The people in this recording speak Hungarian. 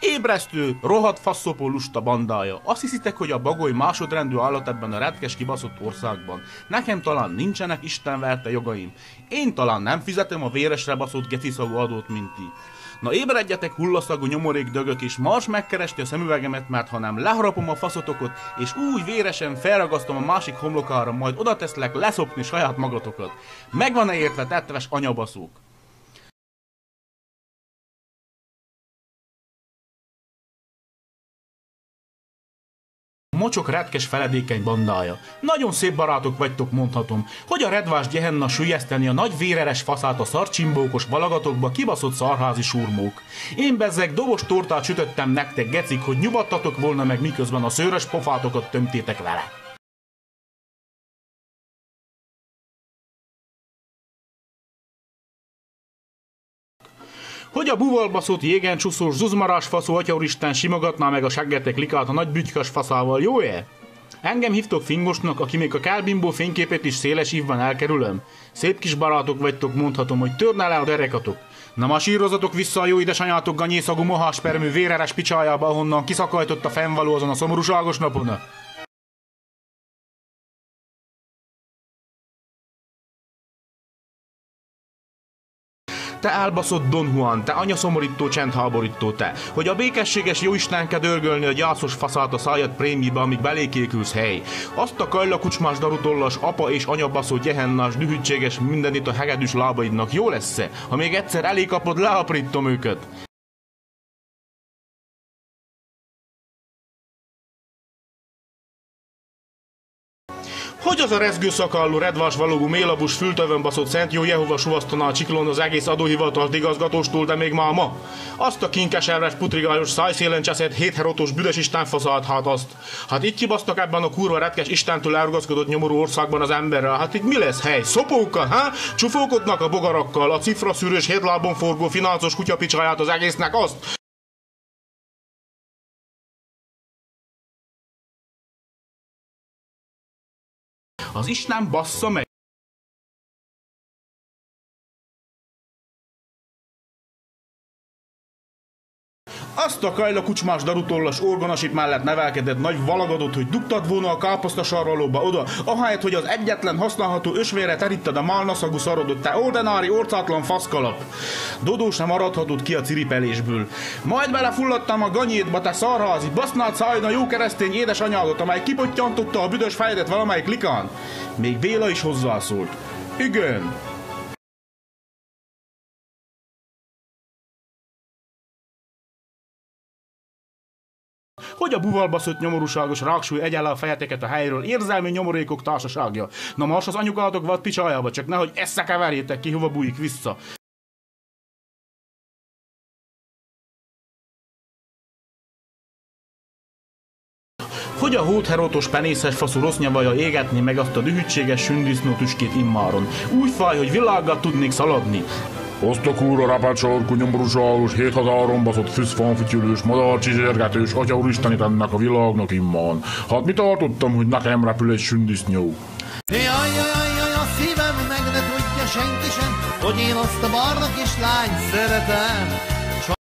Ébresztő, rohadt faszopó lusta bandája. Azt hiszitek, hogy a bagoly másodrendű állat ebben a retkes kibaszott országban. Nekem talán nincsenek istenverte jogaim. Én talán nem fizetem a véresre baszott geciszagú adót, mint ti. Na ébredjetek, hullaszagú nyomorék dögök, és mars megkeresti a szemüvegemet, mert ha nem leharapom a faszotokot, és úgy véresen felragasztom a másik homlokára, majd oda teszlek leszopni saját magatokat. Megvan-e értve, tetves anyabaszók? Mocsok retkes feledékeny bandája. Nagyon szép barátok vagytok, mondhatom, hogy a redvás gyehenna sülyeszteni a nagy véreres faszát a szarcsimbókos valagatokba kibaszott szarházi surmók. Én bezzeg dobos tortát sütöttem nektek, gecik, hogy nyugodtatok volna meg, miközben a szőrös pofátokat tömtétek vele. Hogy a buvalbaszott jégencsuszós zuzmarás faszó atyauristen simogatná meg a seggetek likát a nagy bütykös faszával, jó-e? Engem hívtok fingosnak, aki még a kálbimbó fényképét is széles ívban elkerülöm? Szép kis barátok vagytok, mondhatom, hogy törne le a derekatok. Na masírozatok vissza a jó édesanyátok ganyészagú moháspermű véreres picsájába, ahonnan kiszakajtott a fennvaló azon a szomorúságos napon. Te elbaszott Don Juan, te anyaszomorító csendháborító, te, hogy a békességes jóisten kell dörgölni a gyászos faszát a szájad prémibe, amíg belékékülsz, hely. Azt a kajlakucsmás darutollas apa és anyabaszó gyehennás, dühűtséges mindenit a hegedűs lábaidnak jó lesz-e? Ha még egyszer elé kapod, leaprítom őket. Hogy az a rezgő szakallú, redvás valógú, mélabus, fültövön baszott Szent Jó Jehova suvasztaná a csiklón az egész adóhivatalt igazgatóstól, de még máma? Azt a kinkeserves, putrigályos, szájszélen cseszett, hétherotos, büdös istenfaszát, hát azt. Hát itt kibasztak ebben a kurva retkes istentől elrugaszkodott nyomorú országban az emberrel. Hát itt mi lesz, hely? Szopókkal, ha? Csufókodnak a bogarakkal, a cifraszűrős, hétlábon forgó, fináncos kutyapicsáját az egésznek, azt? Az Isten bassza meg! Azt a kajlakucsmás darutollas orgonasip mellett nevelkedett nagy valagadot, hogy dugtad volna a káposztasarralóba oda, ahelyett, hogy az egyetlen használható ösvére teríted a málnaszagú szarodot, te ordinári orcátlan faszkalap. Dodó sem maradhatott ki a ciripelésből. Majd belefulladtam a ganyédba, te szarházi, basznád szájna jó keresztény édesanyádat, amely kipottyantotta a büdös fejedet valamelyik likán. Még Béla is hozzászólt. Igen. Hogy a buvalbaszott nyomorúságos ráksúly egyenle a fejeteket a helyről, érzelmi nyomorékok társaságja. Na most az anyukátok vad picsájába, csak nehogy összekeverjétek ki, hova bújik vissza. Hogy a hótherotos penészes faszú rossz nyavaja égetni meg azt a dühűtséges sündisznó tüskét immáron. Úgy fáj, hogy világgal tudnék szaladni. Azt a kúra rapácsorkú, nyomorúságos, 7 hazáron baszott füszfanfütyülős, madárcsizsergetős, atya úristenit ennek a világnak imman. Hát mi tartottam, hogy nekem repül egy sündisznó? Jaj, a szívem meg ne tudja senki sem, hogy én azt a barna kislányt szeretem.